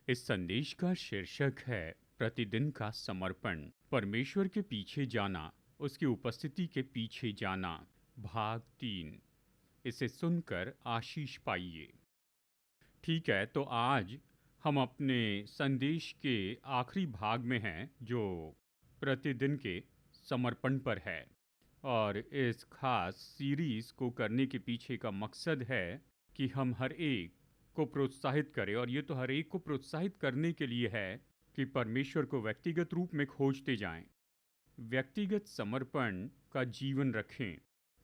इस संदेश का शीर्षक है प्रतिदिन का समर्पण, परमेश्वर के पीछे जाना, उसकी उपस्थिति के पीछे जाना, भाग 3। इसे सुनकर आशीष पाइए। ठीक है, तो आज हम अपने संदेश के आखिरी भाग में हैं जो प्रतिदिन के समर्पण पर है। और इस खास सीरीज को करने के पीछे का मकसद है कि हम हर एक को प्रोत्साहित करें, और ये तो हर एक को प्रोत्साहित करने के लिए है कि परमेश्वर को व्यक्तिगत रूप में खोजते जाएं, व्यक्तिगत समर्पण का जीवन रखें।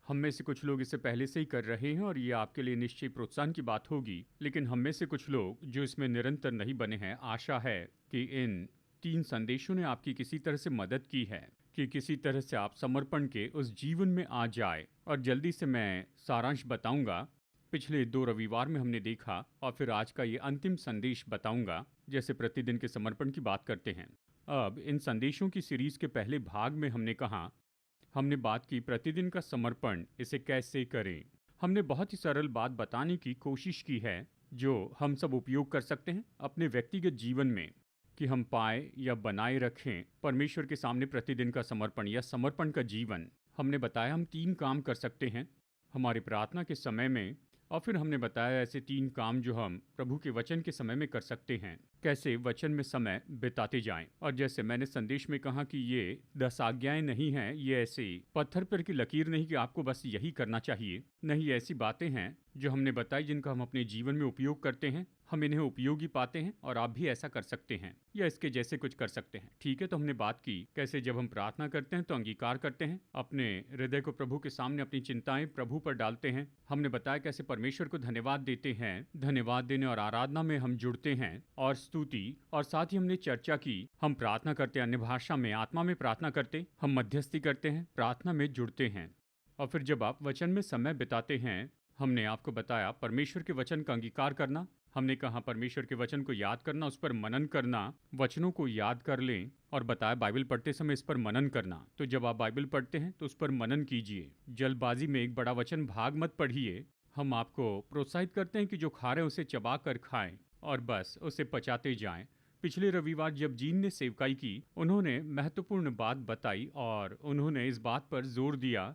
हम में से कुछ लोग इसे पहले से ही कर रहे हैं और ये आपके लिए निश्चय प्रोत्साहन की बात होगी, लेकिन हम में से कुछ लोग जो इसमें निरंतर नहीं बने हैं, आशा है कि इन 3 संदेशों ने आपकी किसी तरह से मदद की है कि किसी तरह से आप समर्पण के उस जीवन में आ जाए। और जल्दी से मैं सारांश बताऊंगा। पिछले 2 रविवार में हमने देखा, और फिर आज का ये अंतिम संदेश बताऊंगा जैसे प्रतिदिन के समर्पण की बात करते हैं। अब इन संदेशों की सीरीज के पहले भाग में हमने बात की प्रतिदिन का समर्पण, इसे कैसे करें। हमने बहुत ही सरल बात बताने की कोशिश की है जो हम सब उपयोग कर सकते हैं अपने व्यक्तिगत जीवन में, कि हम पाए या बनाए रखें परमेश्वर के सामने प्रतिदिन का समर्पण या समर्पण का जीवन। हमने बताया हम 3 काम कर सकते हैं हमारे प्रार्थना के समय में, और फिर हमने बताया ऐसे 3 काम जो हम प्रभु के वचन के समय में कर सकते हैं, कैसे वचन में समय बिताते जाएं। और जैसे मैंने संदेश में कहा कि ये 10 आज्ञाएं नहीं हैं, ये ऐसे पत्थर पर की लकीर नहीं कि आपको बस यही करना चाहिए। नहीं, ऐसी बातें हैं जो हमने बताई जिनका हम अपने जीवन में उपयोग करते हैं, हम इन्हें उपयोगी पाते हैं, और आप भी ऐसा कर सकते हैं या इसके जैसे कुछ कर सकते हैं। ठीक है, तो हमने बात की कैसे जब हम प्रार्थना करते हैं तो अंगीकार करते हैं, अपने हृदय को प्रभु के सामने अपनी चिंताएं प्रभु पर डालते हैं। हमने बताया कैसे परमेश्वर को धन्यवाद देते हैं, धन्यवाद देने और आराधना में हम जुड़ते हैं और स्तुति, और साथ ही हमने चर्चा की हम प्रार्थना करते हैं अन्य भाषा में, आत्मा में प्रार्थना करते, हम मध्यस्थी करते हैं, प्रार्थना में जुड़ते हैं। और फिर जब आप वचन में समय बिताते हैं, हमने आपको बताया परमेश्वर के वचन का अंगीकार करना। हमने कहा परमेश्वर के वचन को याद करना, उस पर मनन करना, वचनों को याद कर लें, और बताया बाइबल पढ़ते समय इस पर मनन करना। तो जब आप बाइबल पढ़ते हैं तो उस पर मनन कीजिए, जल्दबाजी में एक बड़ा वचन भाग मत पढ़िए। हम आपको प्रोत्साहित करते हैं कि जो खा रहे हैं उसे चबा कर खाएं और बस उसे पचाते जाएं। पिछले रविवार जब जीन ने सेवकाई की, उन्होंने महत्वपूर्ण बात बताई और उन्होंने इस बात पर जोर दिया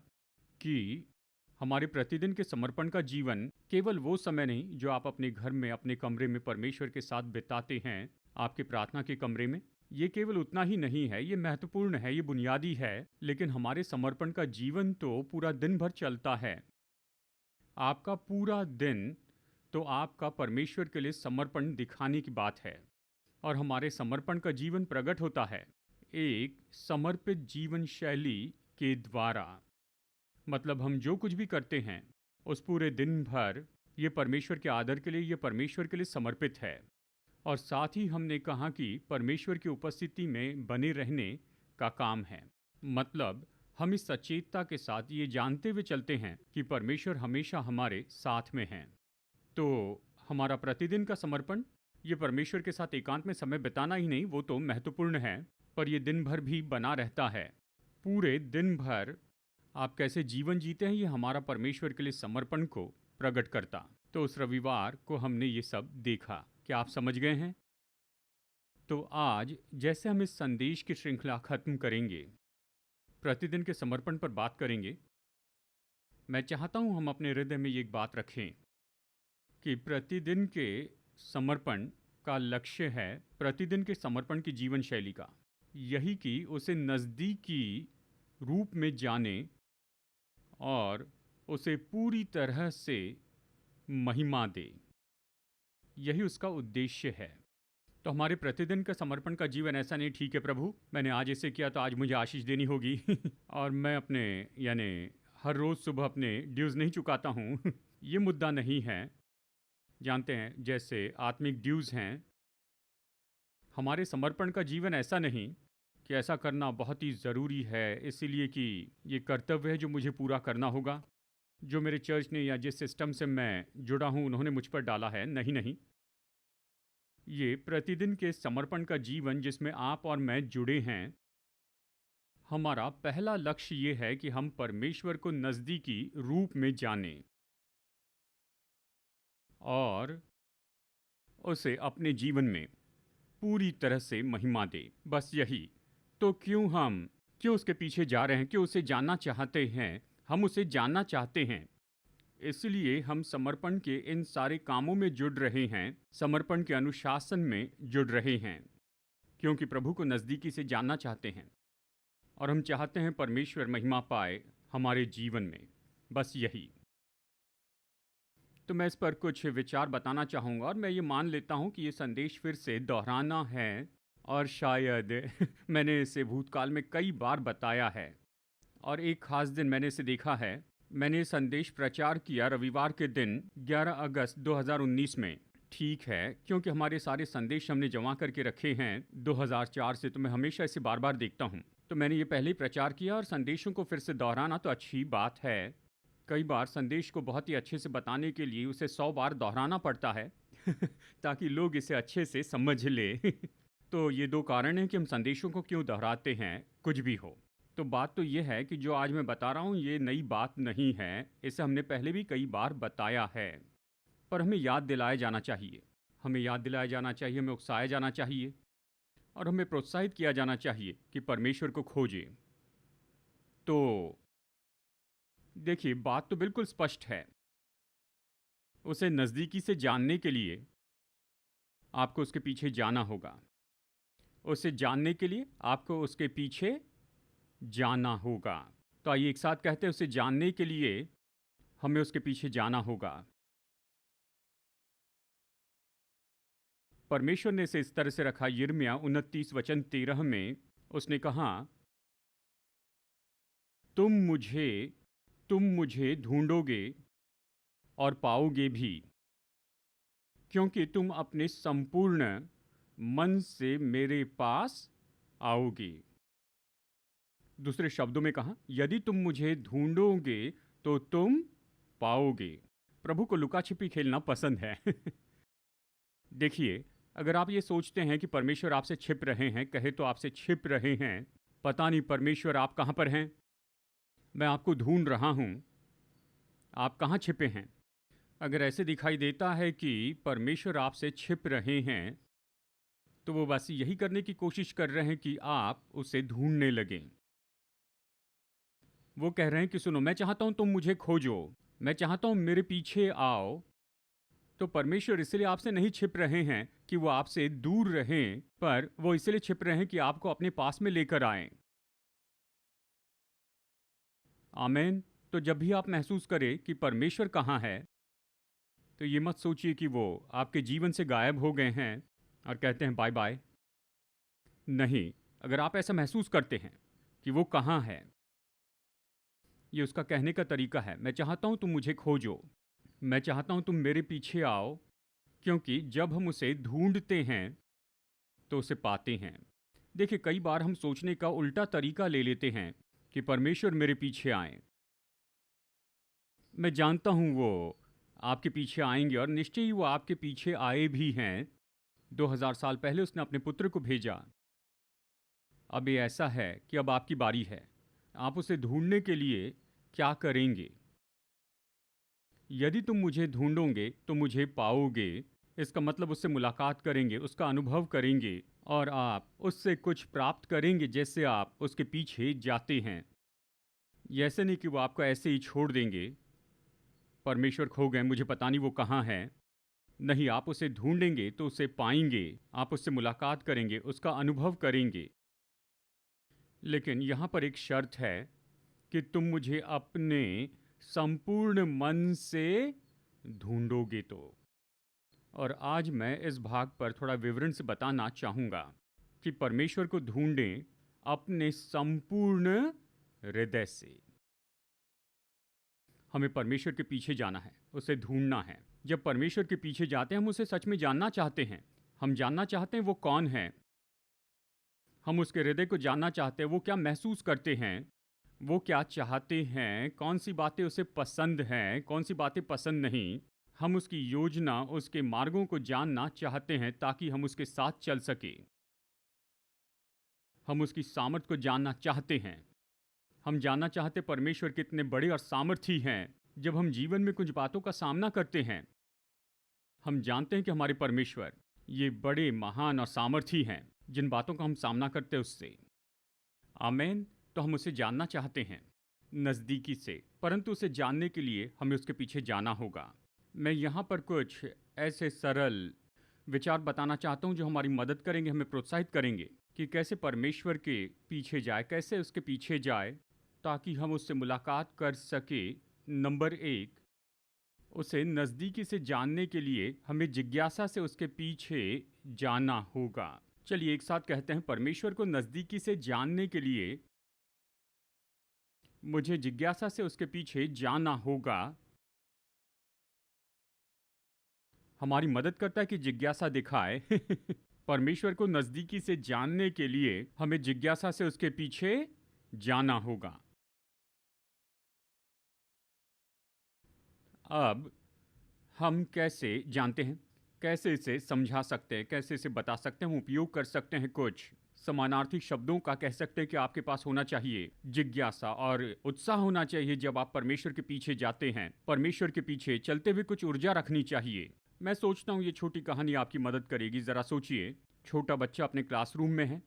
कि हमारे प्रतिदिन के समर्पण का जीवन केवल वो समय नहीं जो आप अपने घर में अपने कमरे में परमेश्वर के साथ बिताते हैं, आपके प्रार्थना के कमरे में, ये केवल उतना ही नहीं है, ये महत्वपूर्ण है, ये बुनियादी है, लेकिन हमारे समर्पण का जीवन तो पूरा दिन भर चलता है। आपका पूरा दिन तो आपका परमेश्वर के लिए समर्पण दिखाने की बात है, और हमारे समर्पण का जीवन प्रकट होता है एक समर्पित जीवन शैली के द्वारा। मतलब हम जो कुछ भी करते हैं उस पूरे दिन भर ये परमेश्वर के आदर के लिए, ये परमेश्वर के लिए समर्पित है। और साथ ही हमने कहा कि परमेश्वर की उपस्थिति में बने रहने का काम है। मतलब हम इस सचेतता के साथ ये जानते हुए चलते हैं कि परमेश्वर हमेशा हमारे साथ में हैं। तो हमारा प्रतिदिन का समर्पण, ये परमेश्वर के साथ एकांत में समय बिताना ही नहीं, वो तो महत्वपूर्ण है, पर ये दिन भर भी बना रहता है। पूरे दिन भर आप कैसे जीवन जीते हैं, ये हमारा परमेश्वर के लिए समर्पण को प्रकट करता। तो उस रविवार को हमने ये सब देखा। क्या आप समझ गए हैं? तो आज जैसे हम इस संदेश की श्रृंखला खत्म करेंगे, प्रतिदिन के समर्पण पर बात करेंगे, मैं चाहता हूं हम अपने हृदय में ये एक बात रखें कि प्रतिदिन के समर्पण का लक्ष्य है प्रतिदिन के समर्पण की जीवन शैली का, यही कि उसे नज़दीकी रूप में जाने और उसे पूरी तरह से महिमा दे। यही उसका उद्देश्य है। तो हमारे प्रतिदिन का समर्पण का जीवन ऐसा नहीं, ठीक है प्रभु मैंने आज इसे किया तो आज मुझे आशीष देनी होगी और मैं अपने यानी हर रोज़ सुबह अपने ड्यूज़ नहीं चुकाता हूँ ये मुद्दा नहीं है। जानते हैं जैसे आत्मिक ड्यूज़ हैं, हमारे समर्पण का जीवन ऐसा नहीं कि ऐसा करना बहुत ही ज़रूरी है इसीलिए कि ये कर्तव्य है जो मुझे पूरा करना होगा, जो मेरे चर्च ने या जिस सिस्टम से मैं जुड़ा हूँ उन्होंने मुझ पर डाला है। नहीं नहीं, ये प्रतिदिन के समर्पण का जीवन जिसमें आप और मैं जुड़े हैं, हमारा पहला लक्ष्य ये है कि हम परमेश्वर को नज़दीकी रूप में जानें और उसे अपने जीवन में पूरी तरह से महिमा दे। बस यही। तो क्यों उसके पीछे जा रहे हैं? क्यों उसे जानना चाहते हैं? हम उसे जानना चाहते हैं, इसलिए हम समर्पण के इन सारे कामों में जुड़ रहे हैं, समर्पण के अनुशासन में जुड़ रहे हैं, क्योंकि प्रभु को नज़दीकी से जानना चाहते हैं और हम चाहते हैं परमेश्वर महिमा पाए हमारे जीवन में। बस यही। तो मैं इस पर कुछ विचार बताना चाहूँगा और मैं ये मान लेता हूँ कि ये संदेश फिर से दोहराना है और शायद मैंने इसे भूतकाल में कई बार बताया है और एक ख़ास दिन मैंने इसे देखा है। मैंने संदेश प्रचार किया रविवार के दिन 11 अगस्त 2019 में। ठीक है, क्योंकि हमारे सारे संदेश हमने जमा करके रखे हैं 2004 से, तो मैं हमेशा इसे बार बार देखता हूँ। तो मैंने ये पहले ही प्रचार किया और संदेशों को फिर से दोहराना तो अच्छी बात है। कई बार संदेश को बहुत ही अच्छे से बताने के लिए उसे 100 बार दोहराना पड़ता है ताकि लोग इसे अच्छे से समझ ले। तो ये दो कारण हैं कि हम संदेशों को क्यों दोहराते हैं, कुछ भी हो। तो बात तो ये है कि जो आज मैं बता रहा हूँ ये नई बात नहीं है, इसे हमने पहले भी कई बार बताया है, पर हमें याद दिलाया जाना चाहिए। हमें याद दिलाया जाना चाहिए, हमें उकसाया जाना चाहिए और हमें प्रोत्साहित किया जाना चाहिए कि परमेश्वर को खोजें। तो देखिए, बात तो बिल्कुल स्पष्ट है। उसे नज़दीकी से जानने के लिए आपको उसके पीछे जाना होगा। उसे जानने के लिए आपको उसके पीछे जाना होगा। तो आइए एक साथ कहते हैं, उसे जानने के लिए हमें उसके पीछे जाना होगा। परमेश्वर ने इसे इस तरह से रखा, यिर्मयाह 29:13 में उसने कहा, तुम मुझे ढूंढोगे और पाओगे भी, क्योंकि तुम अपने संपूर्ण मन से मेरे पास आओगे। दूसरे शब्दों में कहा, यदि तुम मुझे ढूंढोगे तो तुम पाओगे। प्रभु को लुका छिपी खेलना पसंद है। देखिए, अगर आप ये सोचते हैं कि परमेश्वर आपसे छिप रहे हैं, कहे तो आपसे छिप रहे हैं, पता नहीं परमेश्वर आप कहाँ पर हैं, मैं आपको ढूंढ रहा हूँ, आप कहाँ छिपे हैं। अगर ऐसे दिखाई देता है कि परमेश्वर आपसे छिप रहे हैं, तो वो बस यही करने की कोशिश कर रहे हैं कि आप उसे ढूंढने लगें। वो कह रहे हैं कि सुनो, मैं चाहता हूं तुम मुझे खोजो, मैं चाहता हूं मेरे पीछे आओ। तो परमेश्वर इसलिए आपसे नहीं छिप रहे हैं कि वो आपसे दूर रहें, पर वो इसलिए छिप रहे हैं कि आपको अपने पास में लेकर आएं। आमीन। तो जब भी आप महसूस करें कि परमेश्वर कहाँ है, तो ये मत सोचिए कि वो आपके जीवन से गायब हो गए हैं और कहते हैं बाय बाय। नहीं, अगर आप ऐसा महसूस करते हैं कि वो कहाँ है, ये उसका कहने का तरीका है, मैं चाहता हूं तुम मुझे खोजो, मैं चाहता हूं तुम मेरे पीछे आओ, क्योंकि जब हम उसे ढूंढते हैं तो उसे पाते हैं। देखिए, कई बार हम सोचने का उल्टा तरीका ले लेते हैं कि परमेश्वर मेरे पीछे आए। मैं जानता हूं वो आपके पीछे आएंगे और निश्चय ही वो आपके पीछे आए भी हैं। 2000 साल पहले उसने अपने पुत्र को भेजा। अब ये ऐसा है कि अब आपकी बारी है। आप उसे ढूंढने के लिए क्या करेंगे? यदि तुम मुझे ढूंढोगे तो मुझे पाओगे। इसका मतलब उससे मुलाकात करेंगे, उसका अनुभव करेंगे और आप उससे कुछ प्राप्त करेंगे जैसे आप उसके पीछे जाते हैं। ये ऐसे नहीं कि वो आपको ऐसे ही छोड़ देंगे, परमेश्वर खो गए, मुझे पता नहीं वो कहाँ है। नहीं, आप उसे ढूंढेंगे तो उसे पाएंगे, आप उससे मुलाकात करेंगे, उसका अनुभव करेंगे। लेकिन यहाँ पर एक शर्त है कि तुम मुझे अपने संपूर्ण मन से ढूंढोगे तो। और आज मैं इस भाग पर थोड़ा विवरण से बताना चाहूँगा कि परमेश्वर को ढूंढें अपने संपूर्ण हृदय से। हमें परमेश्वर के पीछे जाना है, उसे ढूंढना है। जब परमेश्वर के पीछे जाते हैं, हम उसे सच में जानना चाहते हैं। हम जानना चाहते हैं वो कौन है, हम उसके हृदय को जानना चाहते हैं, वो क्या महसूस करते हैं, वो क्या चाहते हैं, कौन सी बातें उसे पसंद हैं, कौन सी बातें पसंद नहीं। हम उसकी योजना, उसके मार्गों को जानना चाहते हैं ताकि हम उसके साथ चल सके। हम उसकी सामर्थ को जानना चाहते हैं। हम जानना चाहते परमेश्वर कितने बड़े और सामर्थी हैं। जब हम जीवन में कुछ बातों का सामना करते हैं, हम जानते हैं कि हमारे परमेश्वर ये बड़े महान और सामर्थी हैं, जिन बातों का हम सामना करते हैं उससे। आमेन। तो हम उसे जानना चाहते हैं नज़दीकी से, परंतु उसे जानने के लिए हमें उसके पीछे जाना होगा। मैं यहाँ पर कुछ ऐसे सरल विचार बताना चाहता हूँ जो हमारी मदद करेंगे, हमें प्रोत्साहित करेंगे कि कैसे परमेश्वर के पीछे जाए, कैसे उसके पीछे जाए ताकि हम उससे मुलाकात कर सके। नंबर 1, उसे नज़दीकी से जानने के लिए हमें जिज्ञासा से उसके पीछे जाना होगा। चलिए एक साथ कहते हैं, परमेश्वर को नज़दीकी से जानने के लिए मुझे जिज्ञासा से उसके पीछे जाना होगा। हमारी मदद करता है कि जिज्ञासा दिखाए। परमेश्वर को नज़दीकी से जानने के लिए हमें जिज्ञासा से उसके पीछे जाना होगा। अब हम कैसे जानते हैं, कैसे इसे समझा सकते हैं, कैसे इसे बता सकते हैं, हम उपयोग कर सकते हैं। कुछ समानार्थी शब्दों का कह सकते हैं कि आपके पास होना चाहिए जिज्ञासा और उत्साह होना चाहिए। जब आप परमेश्वर के पीछे जाते हैं, परमेश्वर के पीछे चलते हुए कुछ ऊर्जा रखनी चाहिए। मैं सोचता हूँ ये छोटी कहानी आपकी मदद करेगी। ज़रा सोचिए, छोटा बच्चा अपने क्लासरूम में है,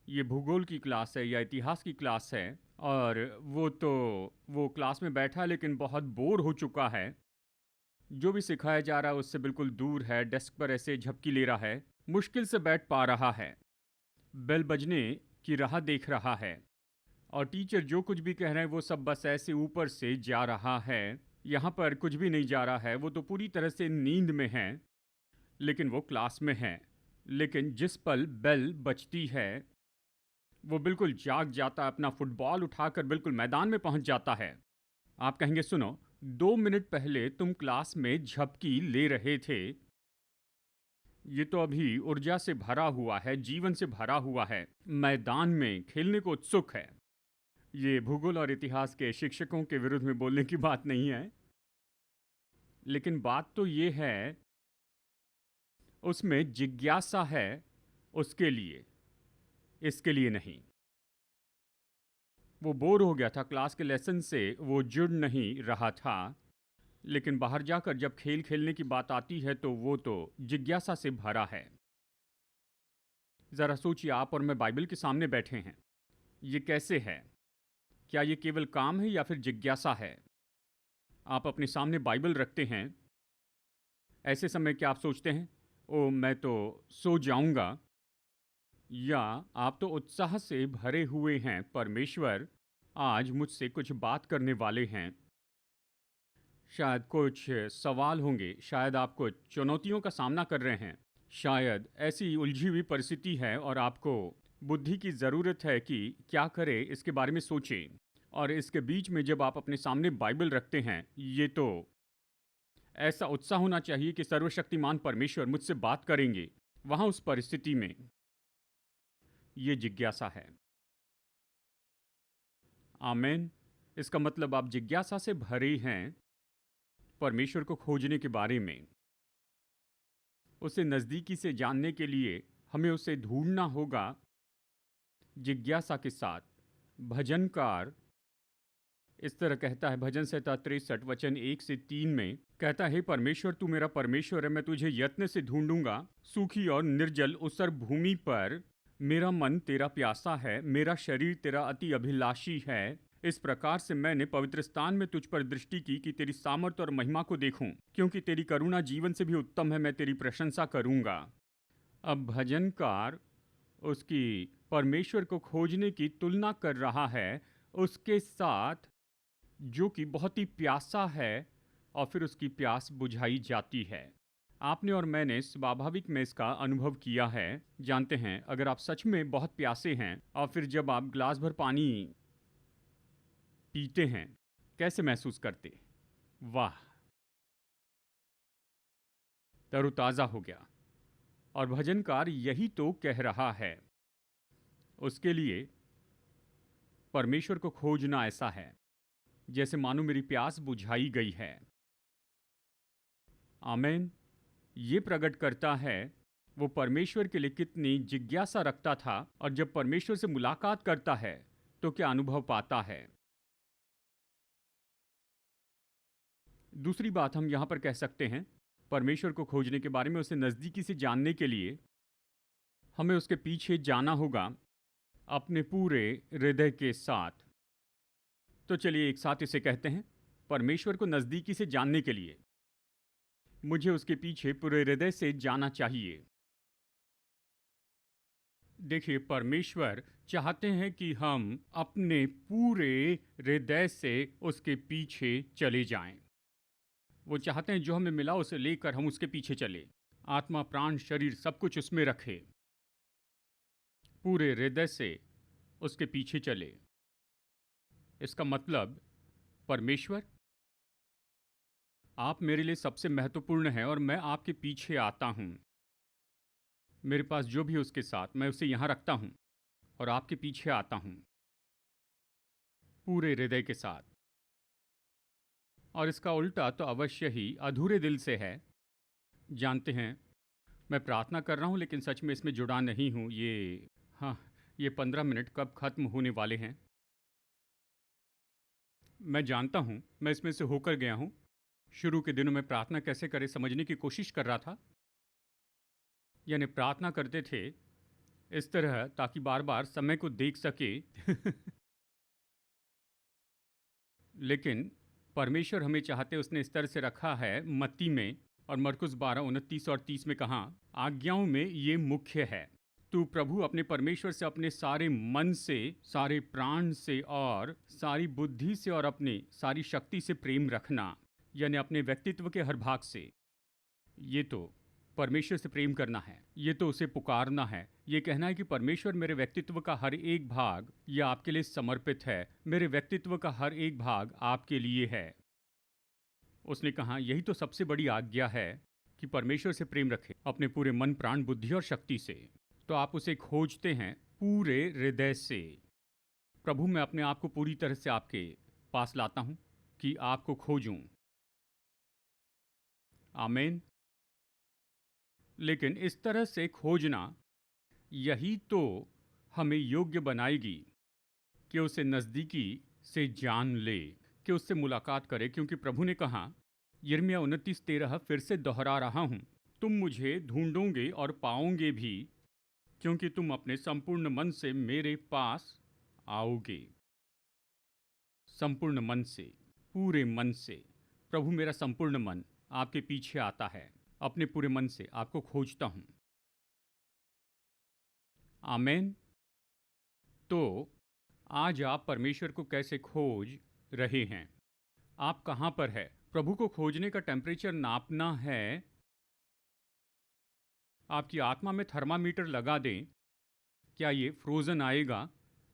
ये भूगोल की क्लास है या इतिहास की क्लास है, और वो क्लास में बैठा है लेकिन बहुत बोर हो चुका है। जो भी सिखाया जा रहा है उससे बिल्कुल दूर है, डेस्क पर ऐसे झपकी ले रहा है, मुश्किल से बैठ पा रहा है, बेल बजने की राह देख रहा है, और टीचर जो कुछ भी कह रहे हैं वो सब बस ऐसे ऊपर से जा रहा है। यहाँ पर कुछ भी नहीं जा रहा है, वो तो पूरी तरह से नींद में है, लेकिन वो क्लास में है। लेकिन जिस पल बेल बजती है वो बिल्कुल जाग जाता है, अपना फुटबॉल उठाकर बिल्कुल मैदान में पहुंच जाता है। आप कहेंगे, सुनो, 2 मिनट पहले तुम क्लास में झपकी ले रहे थे, ये तो अभी ऊर्जा से भरा हुआ है, जीवन से भरा हुआ है, मैदान में खेलने को उत्सुक है। ये भूगोल और इतिहास के शिक्षकों के विरुद्ध में बोलने की बात नहीं है, लेकिन बात तो ये है उसमें जिज्ञासा है उसके लिए, इसके लिए नहीं। वो बोर हो गया था क्लास के लेसन से, वो जुड़ नहीं रहा था, लेकिन बाहर जाकर जब खेल खेलने की बात आती है तो वो तो जिज्ञासा से भरा है। ज़रा सोचिए, आप और मैं बाइबल के सामने बैठे हैं, ये कैसे है? क्या ये केवल काम है या फिर जिज्ञासा है? आप अपने सामने बाइबल रखते हैं, ऐसे समय क्या आप सोचते हैं, ओ मैं तो सो जाऊंगा, या आप तो उत्साह से भरे हुए हैं, परमेश्वर आज मुझसे कुछ बात करने वाले हैं। शायद कुछ सवाल होंगे, शायद आप कुछ चुनौतियों का सामना कर रहे हैं, शायद ऐसी उलझी हुई परिस्थिति है और आपको बुद्धि की ज़रूरत है कि क्या करें, इसके बारे में सोचें। और इसके बीच में जब आप अपने सामने बाइबल रखते हैं, ये तो ऐसा उत्साह होना चाहिए कि सर्वशक्तिमान परमेश्वर मुझसे बात करेंगे। वहाँ उस परिस्थिति में ये जिज्ञासा है। आमेन। इसका मतलब आप जिज्ञासा से भरे हैं परमेश्वर को खोजने के बारे में, उसे नज़दीकी से जानने के लिए हमें उसे ढूंढना होगा जिज्ञासा के साथ। भजनकार इस तरह कहता है, भजन संहिता 63 वचन 1 से 3 में कहता है, परमेश्वर तू मेरा परमेश्वर है, मैं तुझे यत्न से ढूंढूंगा, सूखी और निर्जल उसर भूमि पर मेरा मन तेरा प्यासा है, मेरा शरीर तेरा अति अभिलाषी है। इस प्रकार से मैंने पवित्र स्थान में तुझ पर दृष्टि की कि तेरी सामर्थ और महिमा को देखूं, क्योंकि तेरी करुणा जीवन से भी उत्तम है, मैं तेरी प्रशंसा करूंगा। अब भजनकार उसकी परमेश्वर को खोजने की तुलना कर रहा है उसके साथ जो कि बहुत ही प्यासा है, और फिर उसकी प्यास बुझाई जाती है। आपने और मैंने स्वाभाविक में इसका अनुभव किया है, जानते हैं, अगर आप सच में बहुत प्यासे हैं और फिर जब आप ग्लास भर पानी पीते हैं, कैसे महसूस करते? वाह, तरोताज़ा हो गया। और भजनकार यही तो कह रहा है, उसके लिए परमेश्वर को खोजना ऐसा है जैसे मानो मेरी प्यास बुझाई गई है। आमेन। ये प्रकट करता है वो परमेश्वर के लिए कितनी जिज्ञासा रखता था, और जब परमेश्वर से मुलाकात करता है तो क्या अनुभव पाता है। दूसरी बात हम यहाँ पर कह सकते हैं, परमेश्वर को खोजने के बारे में, उसे नज़दीकी से जानने के लिए हमें उसके पीछे जाना होगा अपने पूरे हृदय के साथ। तो चलिए एक साथ इसे कहते हैं, परमेश्वर को नज़दीकी से जानने के लिए मुझे उसके पीछे पूरे हृदय से जाना चाहिए। देखिए, परमेश्वर चाहते हैं कि हम अपने पूरे हृदय से उसके पीछे चले जाएं। वो चाहते हैं जो हमें मिला उसे लेकर हम उसके पीछे चले, आत्मा, प्राण, शरीर सब कुछ उसमें रखे, पूरे हृदय से उसके पीछे चले। इसका मतलब, परमेश्वर आप मेरे लिए सबसे महत्वपूर्ण हैं और मैं आपके पीछे आता हूं। मेरे पास जो भी है उसके साथ मैं उसे यहां रखता हूं और आपके पीछे आता हूं पूरे हृदय के साथ। और इसका उल्टा तो अवश्य ही अधूरे दिल से है। जानते हैं, मैं प्रार्थना कर रहा हूं लेकिन सच में इसमें जुड़ा नहीं हूं। ये 15 मिनट कब खत्म होने वाले हैं। मैं जानता हूं, मैं इसमें से होकर गया हूं। शुरू के दिनों में प्रार्थना कैसे करें समझने की कोशिश कर रहा था। यानी प्रार्थना करते थे इस तरह ताकि बार बार समय को देख सके लेकिन परमेश्वर हमें चाहते, उसने इस तरह से रखा है मत्ती में और मरकुस 12:29 और 30 में कहा, आज्ञाओं में ये मुख्य है, तू प्रभु अपने परमेश्वर से अपने सारे मन से, सारे प्राण से और सारी बुद्धि से और अपने सारी शक्ति से प्रेम रखना। यानी अपने व्यक्तित्व के हर भाग से। ये तो परमेश्वर से प्रेम करना है, ये तो उसे पुकारना है, ये कहना है कि परमेश्वर मेरे व्यक्तित्व का हर एक भाग यह आपके लिए समर्पित है, मेरे व्यक्तित्व का हर एक भाग आपके लिए है। उसने कहा यही तो सबसे बड़ी आज्ञा है कि परमेश्वर से प्रेम रखें अपने पूरे मन, प्राण, बुद्धि और शक्ति से। तो आप उसे खोजते हैं पूरे हृदय से। प्रभु, मैं अपने आप को पूरी तरह से आपके पास लाता हूं कि आपको खोजूं। आमीन। लेकिन इस तरह से खोजना यही तो हमें योग्य बनाएगी कि उसे नज़दीकी से जान ले, कि उससे मुलाकात करे। क्योंकि प्रभु ने कहा, यिर्मयाह 29:13 फिर से दोहरा रहा हूँ, तुम मुझे ढूंढोगे और पाओगे भी, क्योंकि तुम अपने संपूर्ण मन से मेरे पास आओगे। संपूर्ण मन से, पूरे मन से। प्रभु, मेरा संपूर्ण मन आपके पीछे आता है, अपने पूरे मन से आपको खोजता हूं। आमीन। तो आज आप परमेश्वर को कैसे खोज रहे हैं? आप कहां पर है? प्रभु को खोजने का टेम्परेचर नापना है। आपकी आत्मा में थर्मामीटर लगा दें, क्या ये फ्रोजन आएगा?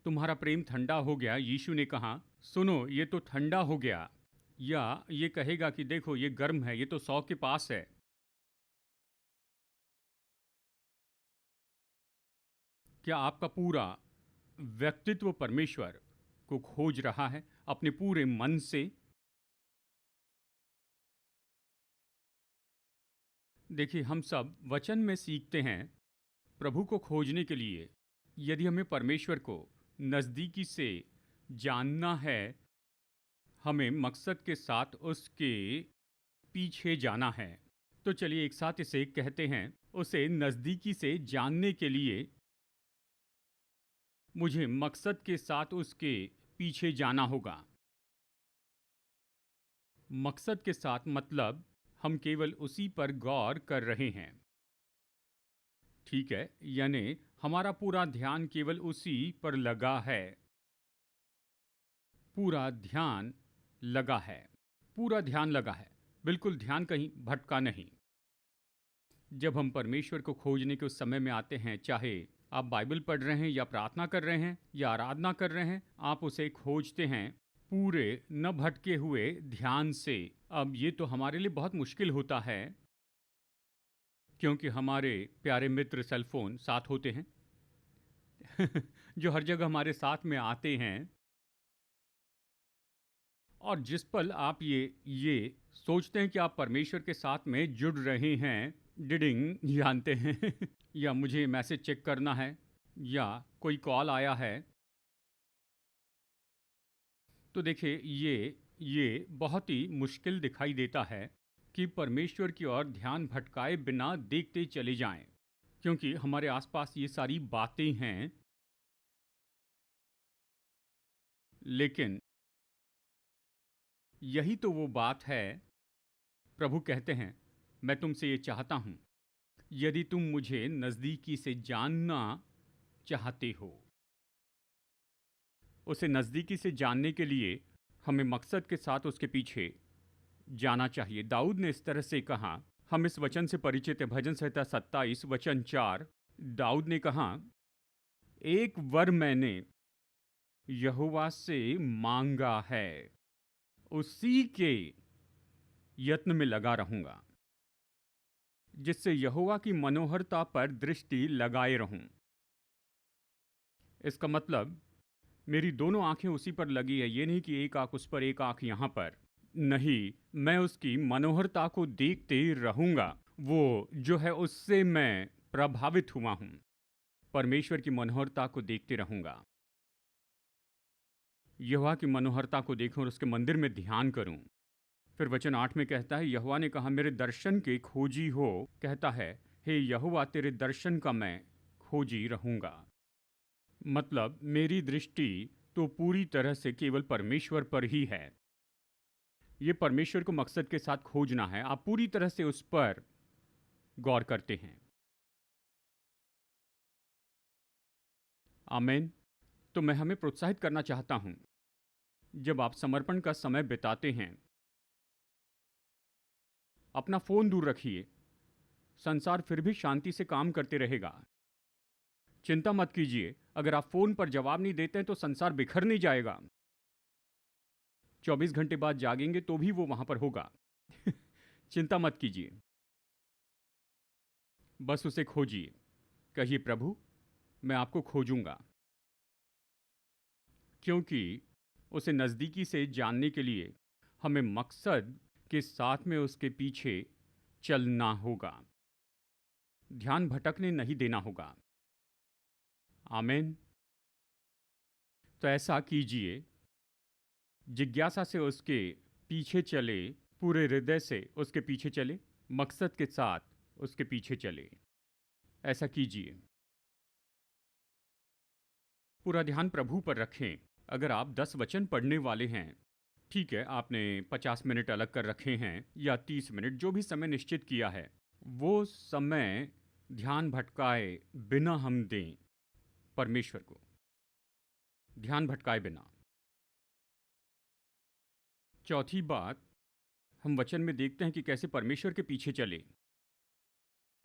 तुम्हारा प्रेम ठंडा हो गया, यीशु ने कहा, सुनो ये तो ठंडा हो गया। या ये कहेगा कि देखो ये गर्म है, ये तो 100 के पास है। क्या आपका पूरा व्यक्तित्व परमेश्वर को खोज रहा है अपने पूरे मन से? देखिए, हम सब वचन में सीखते हैं प्रभु को खोजने के लिए। यदि हमें परमेश्वर को नज़दीकी से जानना है, हमें मकसद के साथ उसके पीछे जाना है। तो चलिए एक साथ इसे कहते हैं, उसे नज़दीकी से जानने के लिए मुझे मकसद के साथ उसके पीछे जाना होगा। मकसद के साथ मतलब हम केवल उसी पर गौर कर रहे हैं, ठीक है? यानी हमारा पूरा ध्यान केवल उसी पर लगा है। पूरा ध्यान लगा है, पूरा ध्यान लगा है, बिल्कुल ध्यान कहीं भटका नहीं। जब हम परमेश्वर को खोजने के उस समय में आते हैं, चाहे आप बाइबल पढ़ रहे हैं या प्रार्थना कर रहे हैं या आराधना कर रहे हैं, आप उसे खोजते हैं पूरे न भटके हुए ध्यान से। अब ये तो हमारे लिए बहुत मुश्किल होता है क्योंकि हमारे प्यारे मित्र सेलफोन साथ होते हैं जो हर जगह हमारे साथ में आते हैं। और जिस पल आप ये सोचते हैं कि आप परमेश्वर के साथ में जुड़ रहे हैं, डिडिंग, जानते हैं या मुझे मैसेज चेक करना है या कोई कॉल आया है, तो देखिए ये बहुत ही मुश्किल दिखाई देता है कि परमेश्वर की ओर ध्यान भटकाए बिना देखते चले जाएं, क्योंकि हमारे आसपास ये सारी बातें हैं, लेकिन यही तो वो बात है। प्रभु कहते हैं, मैं तुमसे ये चाहता हूं, यदि तुम मुझे नज़दीकी से जानना चाहते हो। उसे नज़दीकी से जानने के लिए हमें मकसद के साथ उसके पीछे जाना चाहिए। दाऊद ने इस तरह से कहा, हम इस वचन से परिचित है, भजन संहिता 27 वचन 4। दाऊद ने कहा, एक वर मैंने यहोवा से मांगा है, उसी के यत्न में लगा रहूंगा, जिससे यहोवा की मनोहरता पर दृष्टि लगाए रहूं। इसका मतलब मेरी दोनों आंखें उसी पर लगी है। ये नहीं कि एक आंख उस पर एक आंख यहां पर, नहीं, मैं उसकी मनोहरता को देखते रहूंगा। वो जो है उससे मैं प्रभावित हुआ हूं, परमेश्वर की मनोहरता को देखते रहूंगा। यहोवा की मनोहरता को देखूं और उसके मंदिर में ध्यान करूं। फिर वचन 8 में कहता है, यहोवा ने कहा, मेरे दर्शन के खोजी हो। कहता है, हे यहोवा, तेरे दर्शन का मैं खोजी रहूंगा। मतलब मेरी दृष्टि तो पूरी तरह से केवल परमेश्वर पर ही है। ये परमेश्वर को मकसद के साथ खोजना है। आप पूरी तरह से उस पर गौर करते हैं। आमीन। तो मैं हमें प्रोत्साहित करना चाहता हूं, जब आप समर्पण का समय बिताते हैं, अपना फोन दूर रखिए। संसार फिर भी शांति से काम करते रहेगा। चिंता मत कीजिए, अगर आप फोन पर जवाब नहीं देते हैं तो संसार बिखर नहीं जाएगा। 24 घंटे बाद जागेंगे तो भी वो वहां पर होगा। चिंता मत कीजिए, बस उसे खोजिए। कहिए, प्रभु, मैं आपको खोजूंगा। क्योंकि उसे नज़दीकी से जानने के लिए हमें मकसद के साथ में उसके पीछे चलना होगा, ध्यान भटकने नहीं देना होगा। आमीन। तो ऐसा कीजिए, जिज्ञासा से उसके पीछे चले, पूरे हृदय से उसके पीछे चले, मकसद के साथ उसके पीछे चले। ऐसा कीजिए, पूरा ध्यान प्रभु पर रखें। अगर आप 10 वचन पढ़ने वाले हैं, ठीक है, आपने 50 मिनट अलग कर रखे हैं या 30 मिनट, जो भी समय निश्चित किया है, वो समय ध्यान भटकाए बिना हम दें परमेश्वर को, ध्यान भटकाए बिना। चौथी बात, हम वचन में देखते हैं कि कैसे परमेश्वर के पीछे चले।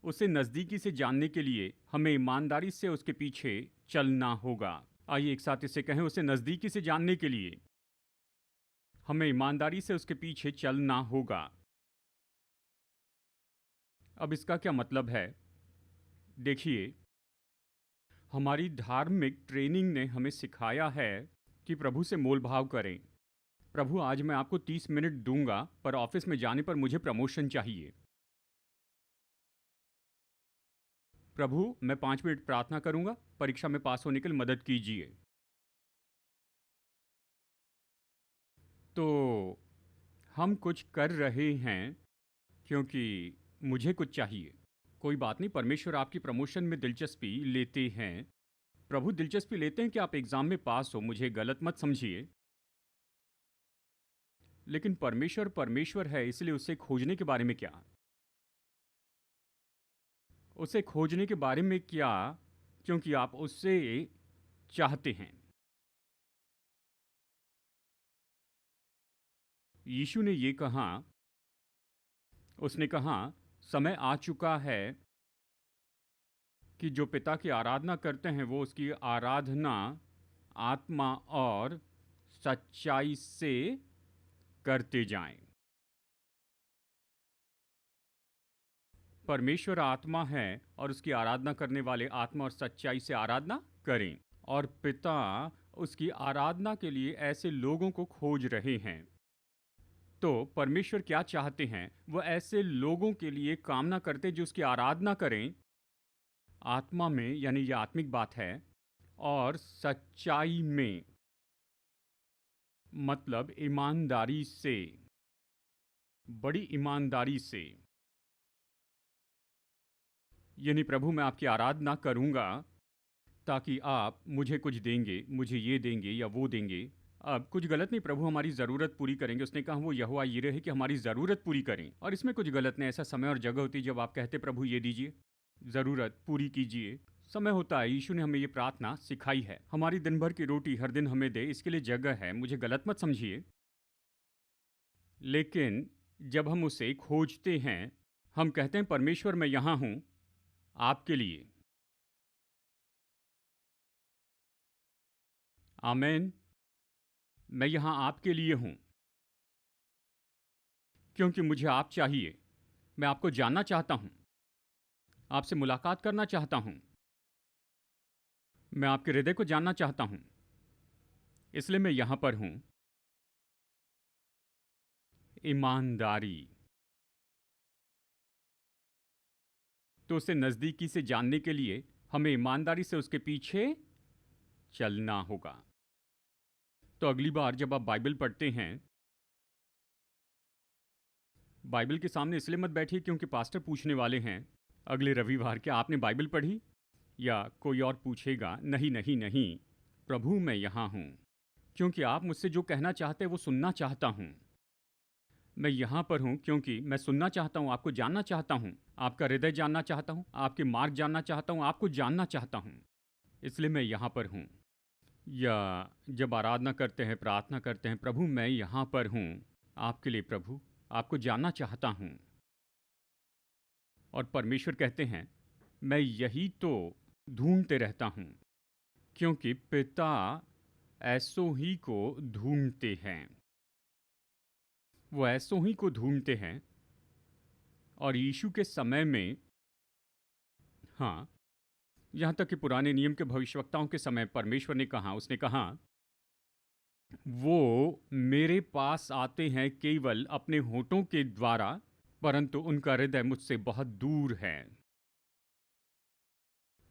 उसे नज़दीकी से जानने के लिए हमें ईमानदारी से उसके पीछे चलना होगा। आइए एक साथ इसे कहें, उसे नज़दीकी से जानने के लिए हमें ईमानदारी से उसके पीछे चलना होगा। अब इसका क्या मतलब है? देखिए, हमारी धार्मिक ट्रेनिंग ने हमें सिखाया है कि प्रभु से मोल भाव करें। प्रभु, आज मैं आपको 30 मिनट दूंगा, पर ऑफिस में जाने पर मुझे प्रमोशन चाहिए। प्रभु, मैं 5 मिनट प्रार्थना करूंगा, परीक्षा में पास होने के लिए मदद कीजिए। तो हम कुछ कर रहे हैं क्योंकि मुझे कुछ चाहिए। कोई बात नहीं, परमेश्वर आपकी प्रमोशन में दिलचस्पी लेते हैं। प्रभु दिलचस्पी लेते हैं कि आप एग्जाम में पास हो, मुझे गलत मत समझिए। लेकिन परमेश्वर परमेश्वर है, इसलिए उसे खोजने के बारे में क्या? उसे खोजने के बारे में क्या? क्योंकि आप उससे चाहते हैं। यीशु ने ये कहा, उसने कहा, समय आ चुका है कि जो पिता की आराधना करते हैं वो उसकी आराधना आत्मा और सच्चाई से करते जाएं। परमेश्वर आत्मा है और उसकी आराधना करने वाले आत्मा और सच्चाई से आराधना करें। और पिता उसकी आराधना के लिए ऐसे लोगों को खोज रहे हैं। तो परमेश्वर क्या चाहते हैं? वो ऐसे लोगों के लिए कामना करते जो उसकी आराधना करें आत्मा में, यानी ये आत्मिक बात है, और सच्चाई में, मतलब ईमानदारी से। बड़ी ईमानदारी से, यानी प्रभु मैं आपकी आराधना करूँगा ताकि आप मुझे कुछ देंगे, मुझे ये देंगे या वो देंगे। अब कुछ गलत नहीं, प्रभु हमारी ज़रूरत पूरी करेंगे। उसने कहा वो यहोवा यिरे है कि हमारी ज़रूरत पूरी करें, और इसमें कुछ गलत नहीं। ऐसा समय और जगह होती है जब आप कहते प्रभु ये दीजिए, ज़रूरत पूरी कीजिए। समय होता है, यीशु ने हमें ये प्रार्थना सिखाई है। हमारी दिन भर की रोटी हर दिन हमें दे, इसके लिए जगह है, मुझे गलत मत समझिए। लेकिन जब हम उसे खोजते हैं, हम कहते हैं परमेश्वर मैं यहाँ हूँ आपके लिए। आमेन। मैं यहाँ आपके लिए हूँ क्योंकि मुझे आप चाहिए। मैं आपको जानना चाहता हूँ, आपसे मुलाकात करना चाहता हूँ, मैं आपके हृदय को जानना चाहता हूँ, इसलिए मैं यहाँ पर हूँ। ईमानदारी, तो उसे नज़दीकी से जानने के लिए हमें ईमानदारी से उसके पीछे चलना होगा। तो अगली बार जब आप बाइबल पढ़ते हैं, बाइबल के सामने इसलिए मत बैठिए क्योंकि पास्टर पूछने वाले हैं अगले रविवार क्या आपने बाइबल पढ़ी, या कोई और पूछेगा। नहीं नहीं नहीं, प्रभु मैं यहाँ हूँ क्योंकि आप मुझसे जो कहना चाहते हैं वो सुनना चाहता हूँ। मैं यहाँ पर हूँ क्योंकि मैं सुनना चाहता हूँ, आपको जानना चाहता हूँ, आपका हृदय जानना चाहता हूँ, आपके मार्ग जानना चाहता हूँ, आपको जानना चाहता हूँ, इसलिए मैं यहाँ पर हूँ। या जब आराधना करते हैं, प्रार्थना करते हैं, प्रभु मैं यहाँ पर हूँ आपके लिए, प्रभु आपको जानना चाहता हूँ। और परमेश्वर कहते हैं मैं यही तो ढूंढते रहता हूँ, क्योंकि पिता ऐसों ही को ढूंढते हैं। वो ऐसों ही को ढूंढते हैं। और यीशु के समय में, हाँ, यहाँ तक कि पुराने नियम के भविष्यवक्ताओं के समय परमेश्वर ने कहा, उसने कहा वो मेरे पास आते हैं केवल अपने होठों के द्वारा, परंतु उनका हृदय मुझसे बहुत दूर है।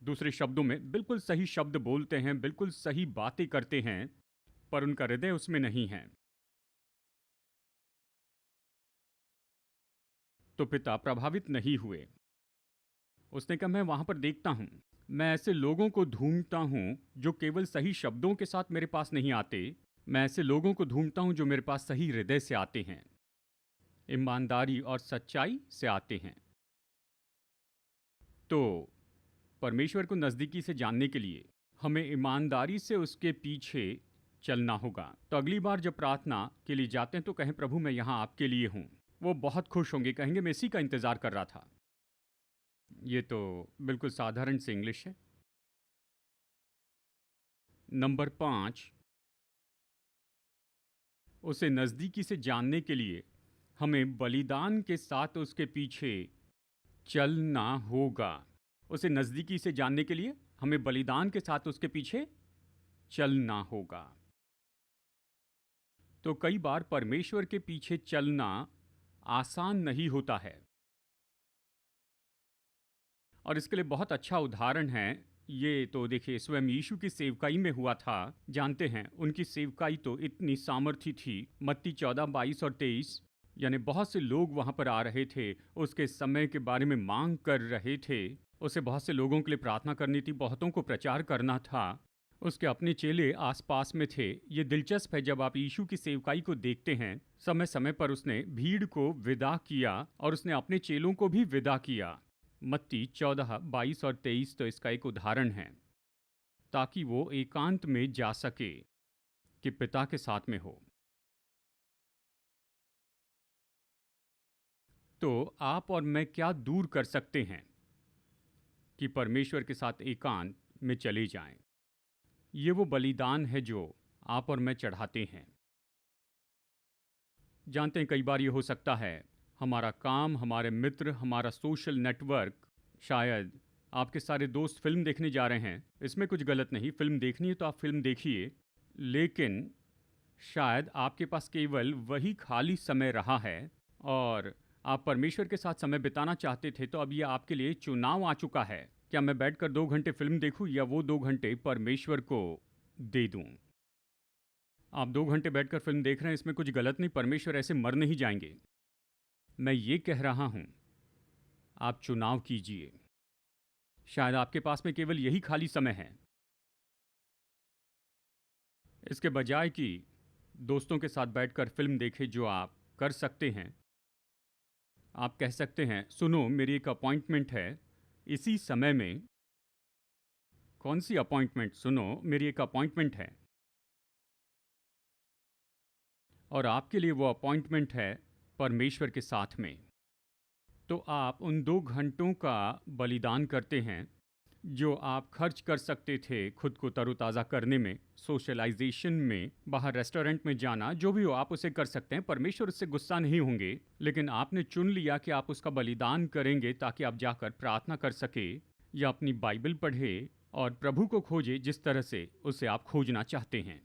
दूसरे शब्दों में बिल्कुल सही शब्द बोलते हैं, बिल्कुल सही बातें करते हैं, पर उनका हृदय उसमें नहीं है। तो पिता प्रभावित नहीं हुए। उसने कहा मैं वहां पर देखता हूं, मैं ऐसे लोगों को ढूंढता हूं जो केवल सही शब्दों के साथ मेरे पास नहीं आते। मैं ऐसे लोगों को ढूंढता हूं जो मेरे पास सही हृदय से आते हैं, ईमानदारी और सच्चाई से आते हैं। तो परमेश्वर को नज़दीकी से जानने के लिए हमें ईमानदारी से उसके पीछे चलना होगा। तो अगली बार जब प्रार्थना के लिए जाते हैं तो कहें प्रभु मैं यहाँ आपके लिए हूँ। वो बहुत खुश होंगे, कहेंगे मैं इसी का इंतज़ार कर रहा था। ये तो बिल्कुल साधारण सी इंग्लिश है। नंबर 5, उसे नज़दीकी से जानने के लिए हमें बलिदान के साथ उसके पीछे चलना होगा। उसे नज़दीकी से जानने के लिए हमें बलिदान के साथ उसके पीछे चलना होगा। तो कई बार परमेश्वर के पीछे चलना आसान नहीं होता है, और इसके लिए बहुत अच्छा उदाहरण है। ये तो देखिए स्वयं यीशु की सेवकाई में हुआ था। जानते हैं उनकी सेवकाई तो इतनी सामर्थी थी। मत्ती 14, 22 और 23, यानी बहुत से लोग वहां पर आ रहे थे, उसके समय के बारे में मांग कर रहे थे। उसे बहुत से लोगों के लिए प्रार्थना करनी थी, बहुतों को प्रचार करना था। उसके अपने चेले आसपास में थे। ये दिलचस्प है, जब आप यीशु की सेवकाई को देखते हैं, समय समय पर उसने भीड़ को विदा किया और उसने अपने चेलों को भी विदा किया। मत्ती 14, 22 और 23 तो इसका एक उदाहरण है, ताकि वो एकांत में जा सके कि पिता के साथ में हो। तो आप और मैं क्या दूर कर सकते हैं कि परमेश्वर के साथ एकांत में चले जाएं? ये वो बलिदान है जो आप और मैं चढ़ाते हैं। जानते हैं कई बार ये हो सकता है हमारा काम, हमारे मित्र, हमारा सोशल नेटवर्क, शायद आपके सारे दोस्त फिल्म देखने जा रहे हैं। इसमें कुछ गलत नहीं, फिल्म देखनी है तो आप फिल्म देखिए, लेकिन शायद आपके पास केवल वही खाली समय रहा है और आप परमेश्वर के साथ समय बिताना चाहते थे। तो अब ये आपके लिए चुनाव आ चुका है, क्या मैं बैठकर 2 घंटे फिल्म देखूं या वो 2 घंटे परमेश्वर को दे दूं। आप 2 घंटे बैठकर फिल्म देख रहे हैं, इसमें कुछ गलत नहीं, परमेश्वर ऐसे मर नहीं जाएंगे। मैं ये कह रहा हूं, आप चुनाव कीजिए। शायद आपके पास में केवल यही खाली समय है। इसके बजाय कि दोस्तों के साथ बैठकर फिल्म देखें, जो आप कर सकते हैं, आप कह सकते हैं, सुनो मेरी एक अपॉइंटमेंट है इसी समय में। कौन सी अपॉइंटमेंट? सुनो मेरी एक अपॉइंटमेंट है, और आपके लिए वो अपॉइंटमेंट है परमेश्वर के साथ में। तो आप उन 2 घंटों का बलिदान करते हैं जो आप खर्च कर सकते थे खुद को तरोताज़ा करने में, सोशलाइजेशन में, बाहर रेस्टोरेंट में जाना, जो भी हो आप उसे कर सकते हैं। परमेश्वर उससे गुस्सा नहीं होंगे, लेकिन आपने चुन लिया कि आप उसका बलिदान करेंगे ताकि आप जाकर प्रार्थना कर सके या अपनी बाइबल पढ़े और प्रभु को खोजे जिस तरह से उसे आप खोजना चाहते हैं।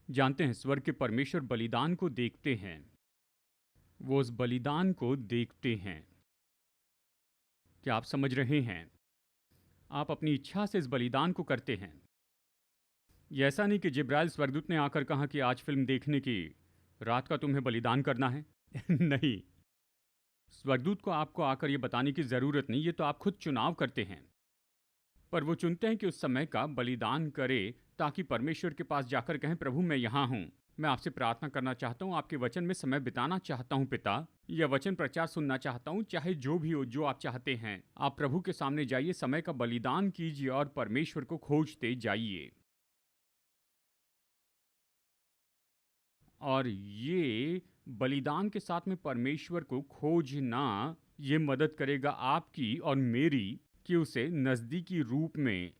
जानते हैं, स्वर्ग के परमेश्वर बलिदान को देखते हैं, वो उस बलिदान को देखते हैं। क्या आप समझ रहे हैं? आप अपनी इच्छा से इस बलिदान को करते हैं। ये ऐसा नहीं कि जिब्राइल स्वर्गदूत ने आकर कहा कि आज फिल्म देखने की रात का तुम्हें बलिदान करना है। नहीं, स्वर्गदूत को आपको आकर ये बताने की ज़रूरत नहीं, ये तो आप खुद चुनाव करते हैं। पर वो चुनते हैं कि उस समय का बलिदान करे ताकि परमेश्वर के पास जाकर कहें, प्रभु मैं यहाँ हूँ, मैं आपसे प्रार्थना करना चाहता हूँ, आपके वचन में समय बिताना चाहता हूँ पिता, या वचन प्रचार सुनना चाहता हूँ। चाहे जो भी हो, जो आप चाहते हैं, आप प्रभु के सामने जाइए, समय का बलिदान कीजिए और परमेश्वर को खोजते जाइए। और ये बलिदान के साथ में परमेश्वर को खोजना, ये मदद करेगा आपकी और मेरी कि उसे नज़दीकी रूप में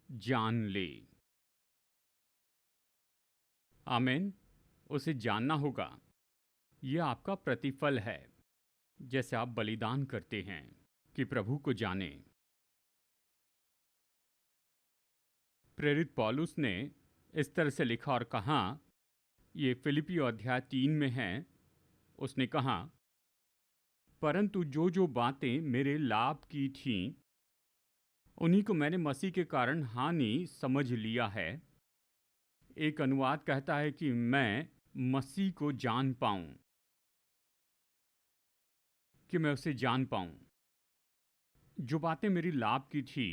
जान ले। आमीन। उसे जानना होगा। यह आपका प्रतिफल है, जैसे आप बलिदान करते हैं कि प्रभु को जाने। प्रेरित पौलुस ने इस तरह से लिखा और कहा, ये फिलिपियों अध्याय 3 में है। उसने कहा, परंतु जो जो बातें मेरे लाभ की थीं, उन्हीं को मैंने मसीह के कारण हानि समझ लिया है। एक अनुवाद कहता है कि मैं मसीह को जान पाऊं, कि मैं उसे जान पाऊं। जो बातें मेरी लाभ की थी,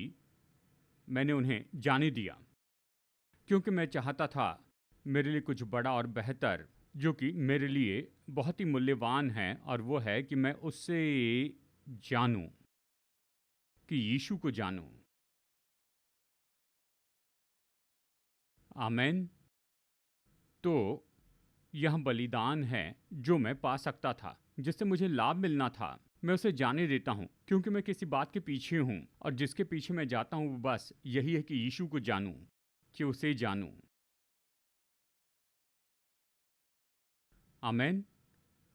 मैंने उन्हें जाने दिया, क्योंकि मैं चाहता था मेरे लिए कुछ बड़ा और बेहतर, जो कि मेरे लिए बहुत ही मूल्यवान है, और वो है कि मैं उससे जानूं, कि यीशु को जानूं। आमेन। तो यह बलिदान है जो मैं पा सकता था, जिससे मुझे लाभ मिलना था। मैं उसे जाने देता हूँ, क्योंकि मैं किसी बात के पीछे हूँ, और जिसके पीछे मैं जाता हूँ वो बस यही है कि यीशु को जानूं, कि उसे जानूं। आमेन।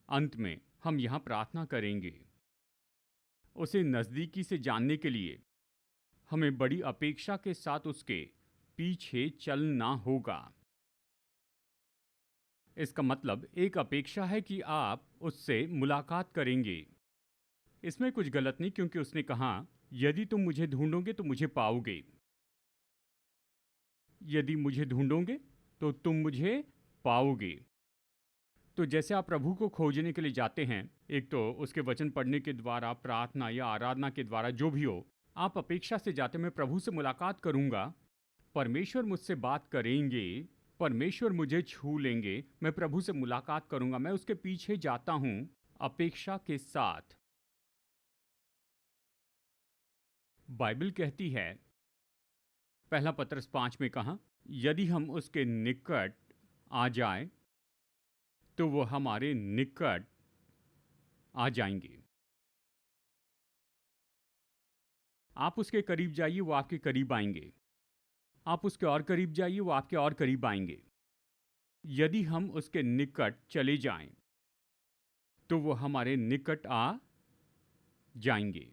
अंत में हम यहाँ प्रार्थना करेंगे। उसे नज़दीकी से जानने के लिए हमें बड़ी अपेक्षा के साथ उसके पीछे चलना होगा। इसका मतलब एक अपेक्षा है कि आप उससे मुलाकात करेंगे। इसमें कुछ गलत नहीं, क्योंकि उसने कहा, यदि तुम मुझे ढूंढोगे तो मुझे पाओगे। यदि मुझे ढूंढोगे तो तुम मुझे पाओगे। तो जैसे आप प्रभु को खोजने के लिए जाते हैं, एक तो उसके वचन पढ़ने के द्वारा, प्रार्थना या आराधना के द्वारा, जो भी हो, आप अपेक्षा से जाते, मैं प्रभु से मुलाकात करूंगा, परमेश्वर मुझसे बात करेंगे, परमेश्वर मुझे छू लेंगे, मैं प्रभु से मुलाकात करूंगा। मैं उसके पीछे जाता हूं अपेक्षा के साथ। बाइबल कहती है, पहला पत्रस 5 में कहा, यदि हम उसके निकट आ जाए तो वो हमारे निकट आ जाएंगे। आप उसके करीब जाइए, वो आपके करीब आएंगे। आप उसके और करीब जाइए, वो आपके और करीब आएंगे। यदि हम उसके निकट चले जाएं तो वो हमारे निकट आ जाएंगे।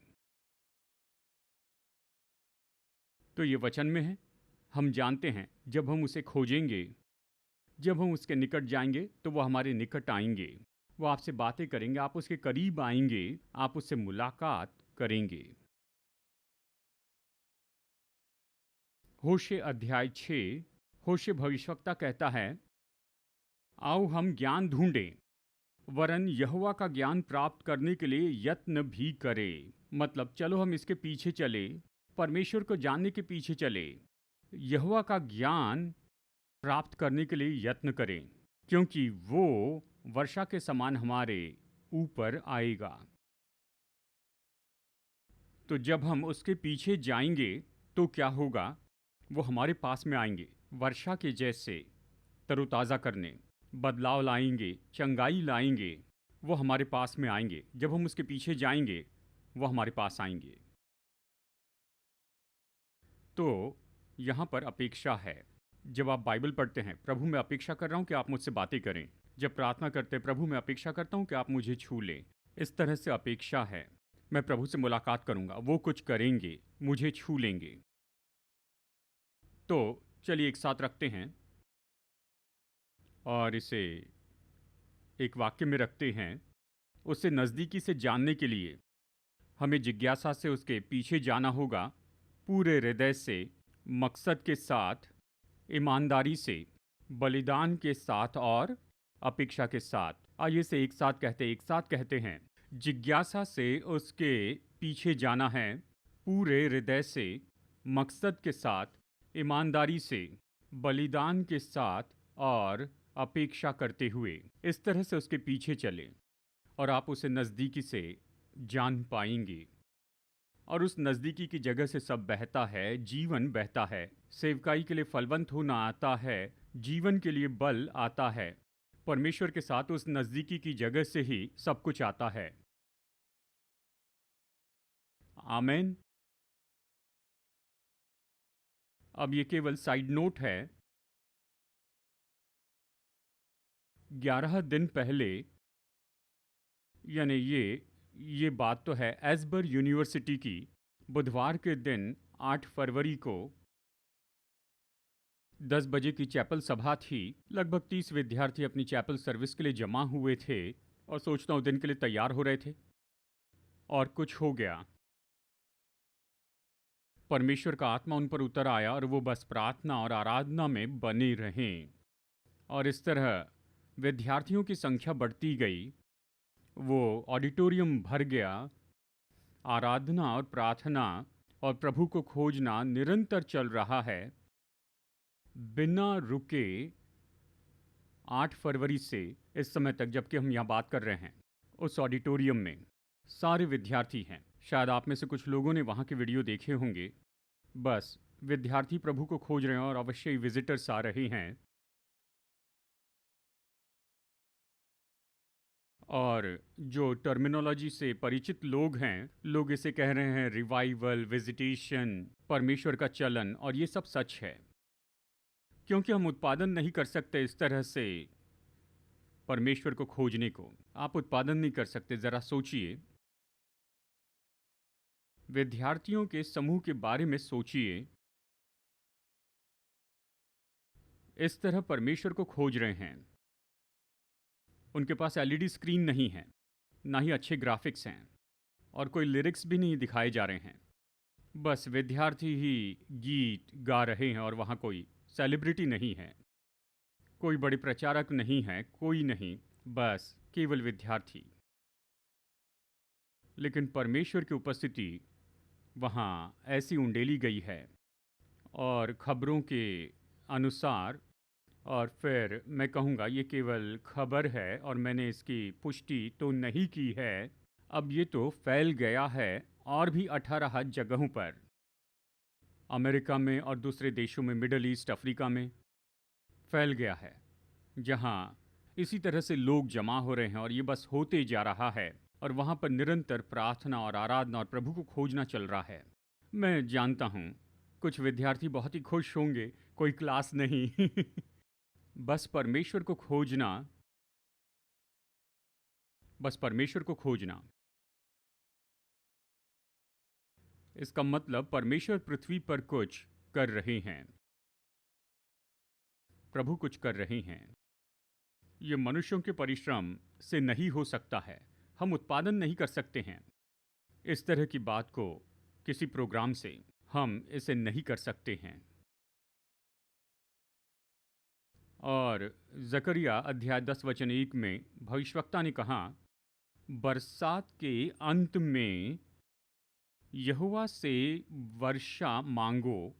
तो ये वचन में है। हम जानते हैं जब हम उसे खोजेंगे, जब हम उसके निकट जाएंगे तो वो हमारे निकट आएंगे। वो आपसे बातें करेंगे, आप उसके करीब आएंगे, आप उससे मुलाकात करेंगे। होशे अध्याय 6, होशे भविष्यवक्ता कहता है, आओ हम ज्ञान ढूंढें, वरन यहोवा का ज्ञान प्राप्त करने के लिए यत्न भी करे। मतलब चलो हम इसके पीछे चले, परमेश्वर को जानने के पीछे चले, यहोवा का ज्ञान प्राप्त करने के लिए यत्न करें, क्योंकि वो वर्षा के समान हमारे ऊपर आएगा। तो जब हम उसके पीछे जाएंगे तो क्या होगा? वो हमारे पास में आएंगे, वर्षा के जैसे तरोताज़ा करने, बदलाव लाएंगे, चंगाई लाएंगे। वो हमारे पास में आएंगे। जब हम उसके पीछे जाएंगे वो हमारे पास आएंगे। तो यहाँ पर अपेक्षा है। जब आप बाइबल पढ़ते हैं, प्रभु मैं अपेक्षा कर रहा हूँ कि आप मुझसे बातें करें। जब प्रार्थना करते हैं, प्रभु मैं अपेक्षा करता हूँ कि आप मुझे छू लें। इस तरह से अपेक्षा है। मैं प्रभु से मुलाकात करूँगा, वो कुछ करेंगे, मुझे छू लेंगे। तो चलिए एक साथ रखते हैं और इसे एक वाक्य में रखते हैं। उससे नज़दीकी से जानने के लिए हमें जिज्ञासा से उसके पीछे जाना होगा, पूरे हृदय से, मकसद के साथ, ईमानदारी से, बलिदान के साथ और अपेक्षा के साथ। आइए इसे एक साथ कहते हैं। जिज्ञासा से उसके पीछे जाना है, पूरे हृदय से, मकसद के साथ, ईमानदारी से, बलिदान के साथ और अपेक्षा करते हुए। इस तरह से उसके पीछे चलें और आप उसे नज़दीकी से जान पाएंगे। और उस नज़दीकी की जगह से सब बहता है, जीवन बहता है, सेवकाई के लिए फलवंत होना आता है, जीवन के लिए बल आता है। परमेश्वर के साथ उस नज़दीकी की जगह से ही सब कुछ आता है। आमीन। अब ये केवल साइड नोट है। 11 दिन पहले, यानी ये बात तो है एसबर यूनिवर्सिटी की, बुधवार के दिन 8 फरवरी को 10 बजे की चैपल सभा थी। लगभग 30 विद्यार्थी अपनी चैपल सर्विस के लिए जमा हुए थे और सोचता हूँ दिन के लिए तैयार हो रहे थे। और कुछ हो गया। परमेश्वर का आत्मा उन पर उतर आया और वो बस प्रार्थना और आराधना में बने रहें। और इस तरह विद्यार्थियों की संख्या बढ़ती गई, वो ऑडिटोरियम भर गया। आराधना और प्रार्थना और प्रभु को खोजना निरंतर चल रहा है, बिना रुके। 8 फरवरी से इस समय तक, जबकि हम यहाँ बात कर रहे हैं, उस ऑडिटोरियम में सारे विद्यार्थी हैं। शायद आप में से कुछ लोगों ने वहाँ के वीडियो देखे होंगे। बस विद्यार्थी प्रभु को खोज रहे हैं और अवश्य ही विजिटर्स आ रहे हैं। और जो टर्मिनोलॉजी से परिचित लोग हैं, लोग इसे कह रहे हैं रिवाइवल, विजिटेशन, परमेश्वर का चलन। और ये सब सच है, क्योंकि हम उत्पादन नहीं कर सकते इस तरह से परमेश्वर को खोजने को। आप उत्पादन नहीं कर सकते। ज़रा सोचिए, विद्यार्थियों के समूह के बारे में सोचिए। इस तरह परमेश्वर को खोज रहे हैं। उनके पास एलईडी स्क्रीन नहीं है, ना ही अच्छे ग्राफिक्स हैं, और कोई लिरिक्स भी नहीं दिखाए जा रहे हैं। बस विद्यार्थी ही गीत गा रहे हैं और वहाँ कोई सेलिब्रिटी नहीं है, कोई बड़े प्रचारक नहीं है, कोई नहीं, बस केवल विद्यार्थी। लेकिन परमेश्वर की उपस्थिति वहाँ ऐसी उंडेली गई है। और खबरों के अनुसार, और फिर मैं कहूँगा ये केवल खबर है और मैंने इसकी पुष्टि तो नहीं की है, अब ये तो फैल गया है और भी 18 जगहों पर, अमेरिका में और दूसरे देशों में, मिडल ईस्ट, अफ्रीका में फैल गया है, जहाँ इसी तरह से लोग जमा हो रहे हैं। और ये बस होते जा रहा है और वहाँ पर निरंतर प्रार्थना और आराधना और प्रभु को खोजना चल रहा है। मैं जानता हूँ कुछ विद्यार्थी बहुत ही खुश होंगे, कोई क्लास नहीं बस परमेश्वर को खोजना, बस परमेश्वर को खोजना। इसका मतलब परमेश्वर पृथ्वी पर कुछ कर रहे हैं, प्रभु कुछ कर रहे हैं। ये मनुष्यों के परिश्रम से नहीं हो सकता है। हम उत्पादन नहीं कर सकते हैं इस तरह की बात को किसी प्रोग्राम से। हम इसे नहीं कर सकते हैं। और जकरिया अध्याय 10 वचन 1 में भविष्यवक्ता ने कहा, बरसात के अंत में यहोवा से वर्षा मांगो,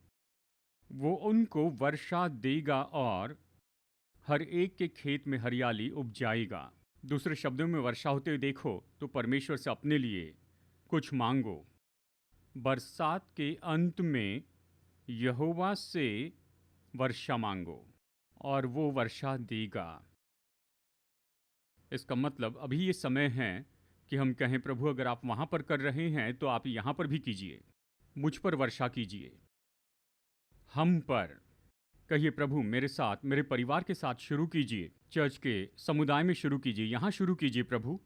वो उनको वर्षा देगा और हर एक के खेत में हरियाली उपजाएगा। दूसरे शब्दों में वर्षा होते हुए देखो तो परमेश्वर से अपने लिए कुछ मांगो। बरसात के अंत में यहोवा से वर्षा मांगो और वो वर्षा देगा। इसका मतलब अभी ये समय है कि हम कहें, प्रभु अगर आप वहाँ पर कर रहे हैं तो आप यहाँ पर भी कीजिए, मुझ पर वर्षा कीजिए, हम पर कहिए, प्रभु मेरे साथ, मेरे परिवार के साथ शुरू कीजिए, चर्च के समुदाय में शुरू कीजिए, यहाँ शुरू कीजिए। प्रभु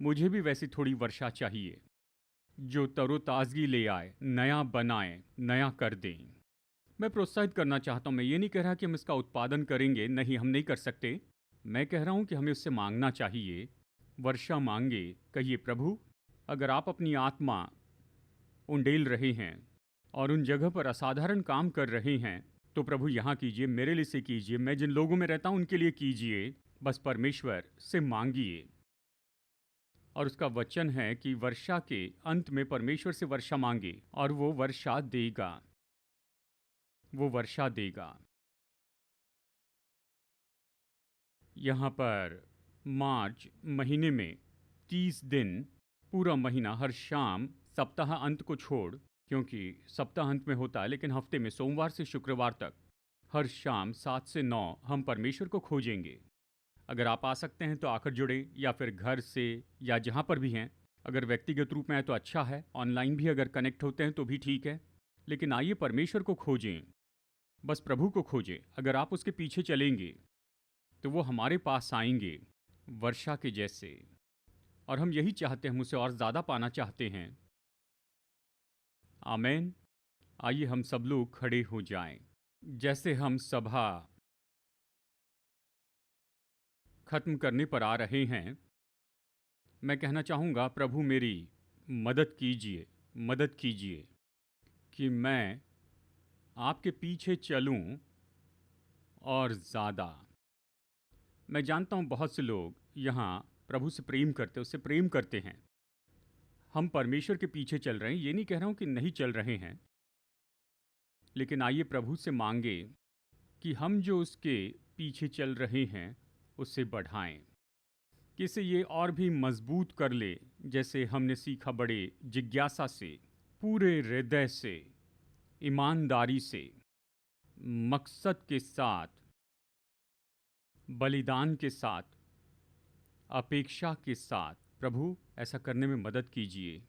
मुझे भी वैसी थोड़ी वर्षा चाहिए जो तरोताजगी ले आए, नया बनाए, नया कर दें। मैं प्रोत्साहित करना चाहता हूँ, मैं ये नहीं कह रहा कि हम इसका उत्पादन करेंगे, नहीं, हम नहीं कर सकते। मैं कह रहा हूँ कि हमें उससे मांगना चाहिए, वर्षा मांगे। कहिए, प्रभु अगर आप अपनी आत्मा उंडेल रहे हैं और उन जगह पर असाधारण काम कर रहे हैं तो प्रभु यहाँ कीजिए, मेरे लिए से कीजिए, मैं जिन लोगों में रहता हूँ उनके लिए कीजिए। बस परमेश्वर से मांगिए। और उसका वचन है कि वर्षा के अंत में परमेश्वर से वर्षा मांगे और वो वर्षा देगा, वो वर्षा देगा। यहाँ पर मार्च महीने में 30 दिन, पूरा महीना, हर शाम, सप्ताह अंत को छोड़, क्योंकि सप्ताह अंत में होता है, लेकिन हफ्ते में सोमवार से शुक्रवार तक हर शाम 7 से 9 हम परमेश्वर को खोजेंगे। अगर आप आ सकते हैं तो आकर जुड़े, या फिर घर से या जहाँ पर भी हैं। अगर व्यक्तिगत रूप में है तो अच्छा है, ऑनलाइन भी अगर कनेक्ट होते हैं तो भी ठीक है। लेकिन आइए परमेश्वर को खोजें, बस प्रभु को खोजें। अगर आप उसके पीछे चलेंगे तो वो हमारे पास आएंगे वर्षा के जैसे। और हम यही चाहते हैं, हम उसे और ज़्यादा पाना चाहते हैं। आमीन। आइए हम सब लोग खड़े हो जाएं। जैसे हम सभा खत्म करने पर आ रहे हैं, मैं कहना चाहूँगा, प्रभु मेरी मदद कीजिए, मदद कीजिए कि मैं आपके पीछे चलूँ और ज़्यादा। मैं जानता हूँ बहुत से लोग यहाँ प्रभु से प्रेम करते, उससे प्रेम करते हैं। हम परमेश्वर के पीछे चल रहे हैं, ये नहीं कह रहा हूँ कि नहीं चल रहे हैं, लेकिन आइए प्रभु से मांगे कि हम जो उसके पीछे चल रहे हैं उससे बढ़ाएं, कि इसे ये और भी मजबूत कर ले। जैसे हमने सीखा, बड़े जिज्ञासा से, पूरे हृदय से, ईमानदारी से, मकसद के साथ, बलिदान के साथ, अपेक्षा के साथ। प्रभु ऐसा करने में मदद कीजिए।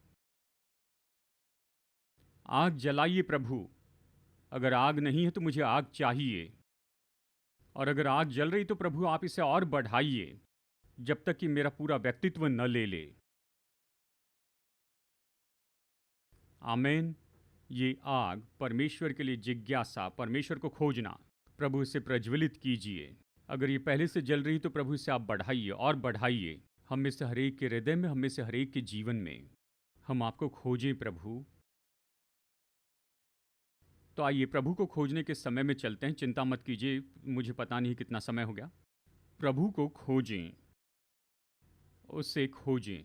आग जलाइए प्रभु। अगर आग नहीं है तो मुझे आग चाहिए, और अगर आग जल रही तो प्रभु आप इसे और बढ़ाइए जब तक कि मेरा पूरा व्यक्तित्व न ले ले। आमीन। ये आग परमेश्वर के लिए जिज्ञासा, परमेश्वर को खोजना, प्रभु इसे प्रज्वलित कीजिए। अगर ये पहले से जल रही तो प्रभु इसे आप बढ़ाइए और बढ़ाइए। हम में से हरेक के हृदय में, हम में से हरेक के जीवन में हम आपको खोजें प्रभु। तो आइए प्रभु को खोजने के समय में चलते हैं। चिंता मत कीजिए, मुझे पता नहीं कितना समय हो गया। प्रभु को खोजें, उससे खोजें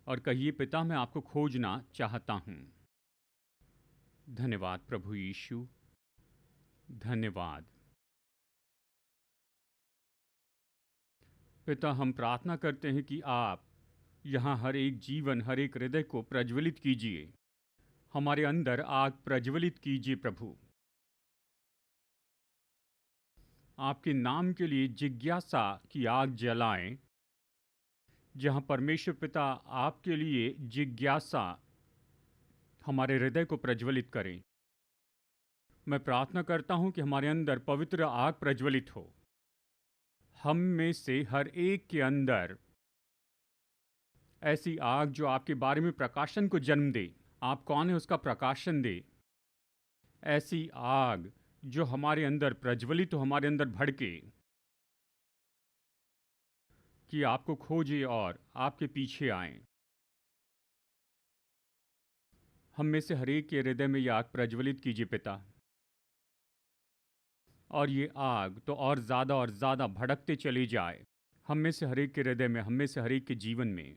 और कहिए, पिता मैं आपको खोजना चाहता हूँ। धन्यवाद प्रभु यीशु, धन्यवाद। पिता हम प्रार्थना करते हैं कि आप यहाँ हर एक जीवन, हर एक हृदय को प्रज्वलित कीजिए। हमारे अंदर आग प्रज्वलित कीजिए प्रभु। आपके नाम के लिए जिज्ञासा की आग जलाएं। जहाँ परमेश्वर पिता आपके लिए जिज्ञासा हमारे हृदय को प्रज्वलित करें। मैं प्रार्थना करता हूँ कि हमारे अंदर पवित्र आग प्रज्वलित हो। हम में से हर एक के अंदर ऐसी आग जो आपके बारे में प्रकाशन को जन्म दे, आप कौन है उसका प्रकाशन दे। ऐसी आग जो हमारे अंदर प्रज्वलित हो, हमारे अंदर भड़के, कि आपको खोजे और आपके पीछे आएं। हम में से हर एक के हृदय में यह आग प्रज्वलित कीजिए पिता। और ये आग तो और ज़्यादा भड़कते चली जाए हम में से हर एक के हृदय में, हम में से हर एक के जीवन में,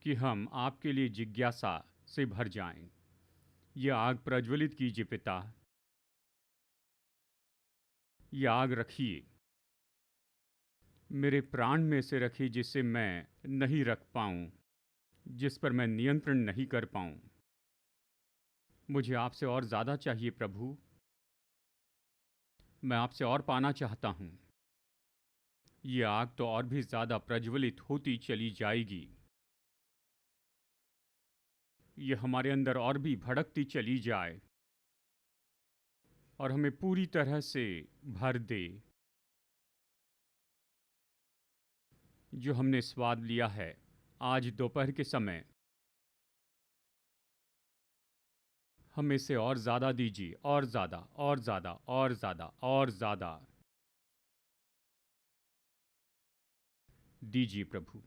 कि हम आपके लिए जिज्ञासा से भर जाएं। ये आग प्रज्वलित कीजिए पिता, ये आग रखिए मेरे प्राण में से, रखिए जिसे मैं नहीं रख पाऊं, जिस पर मैं नियंत्रण नहीं कर पाऊं। मुझे आपसे और ज़्यादा चाहिए प्रभु, मैं आपसे और पाना चाहता हूं। ये आग तो और भी ज़्यादा प्रज्वलित होती चली जाएगी, ये हमारे अंदर और भी भड़कती चली जाए और हमें पूरी तरह से भर दे। जो हमने स्वाद लिया है आज दोपहर के समय, हमें से और ज़्यादा दीजिए, और ज़्यादा, और ज़्यादा, और ज़्यादा, और ज़्यादा दीजिए प्रभु।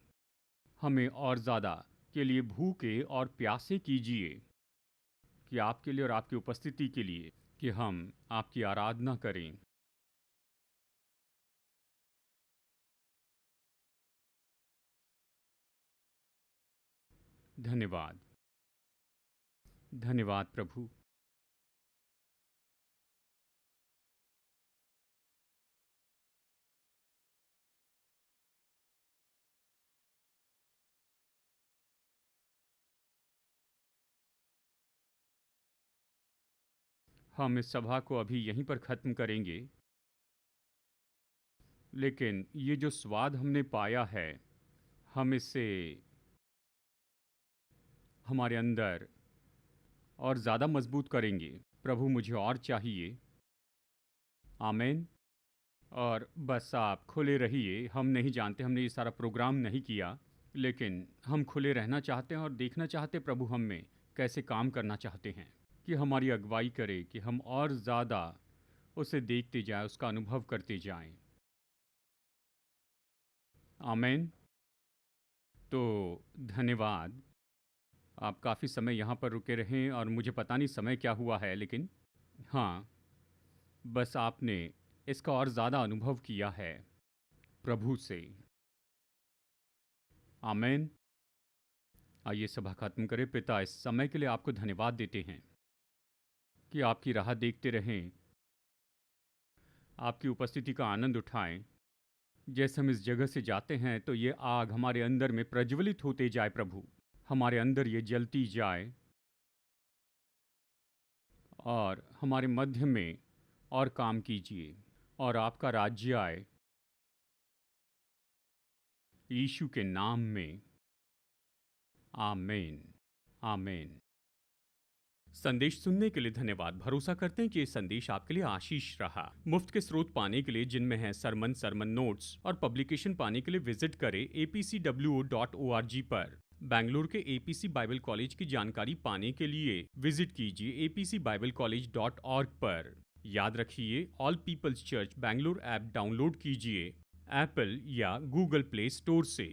हमें और ज़्यादा के लिए भूखे और प्यासे कीजिए, कि आपके लिए और आपकी उपस्थिति के लिए, कि हम आपकी आराधना करें। धन्यवाद, धन्यवाद प्रभु। हम इस सभा को अभी यहीं पर ख़त्म करेंगे, लेकिन ये जो स्वाद हमने पाया है, हम इससे हमारे अंदर और ज़्यादा मजबूत करेंगे। प्रभु मुझे और चाहिए। आमीन। और बस आप खुले रहिए। हम नहीं जानते, हमने ये सारा प्रोग्राम नहीं किया, लेकिन हम खुले रहना चाहते हैं और देखना चाहते प्रभु हम में कैसे काम करना चाहते हैं, कि हमारी अगुवाई करे, कि हम और ज़्यादा उसे देखते जाएं, उसका अनुभव करते जाएं। आमीन। तो धन्यवाद, आप काफ़ी समय यहाँ पर रुके रहें और मुझे पता नहीं समय क्या हुआ है, लेकिन हाँ, बस आपने इसका और ज़्यादा अनुभव किया है प्रभु से। आमीन। आइए सभा खत्म करें। पिता, इस समय के लिए आपको धन्यवाद देते हैं कि आपकी राह देखते रहें, आपकी उपस्थिति का आनंद उठाएं। जैसे हम इस जगह से जाते हैं तो ये आग हमारे अंदर में प्रज्वलित होते जाए प्रभु, हमारे अंदर ये जलती जाए और हमारे मध्य में और काम कीजिए और आपका राज्य आए, यीशु के नाम में। आमीन, आमीन। संदेश सुनने के लिए धन्यवाद। भरोसा करते हैं कि ये संदेश आपके लिए आशीष रहा। मुफ्त के स्रोत पाने के लिए, जिनमें हैं सरमन नोट्स और पब्लिकेशन, पाने के लिए विजिट करें apcwo.org पर। बेंगलुरु के एपीसी बाइबल कॉलेज की जानकारी पाने के लिए विजिट कीजिए apcbiblecollege.org पर। याद रखिए, all peoples church Bengaluru app download कीजिए एप्पल या गूगल प्ले स्टोर से।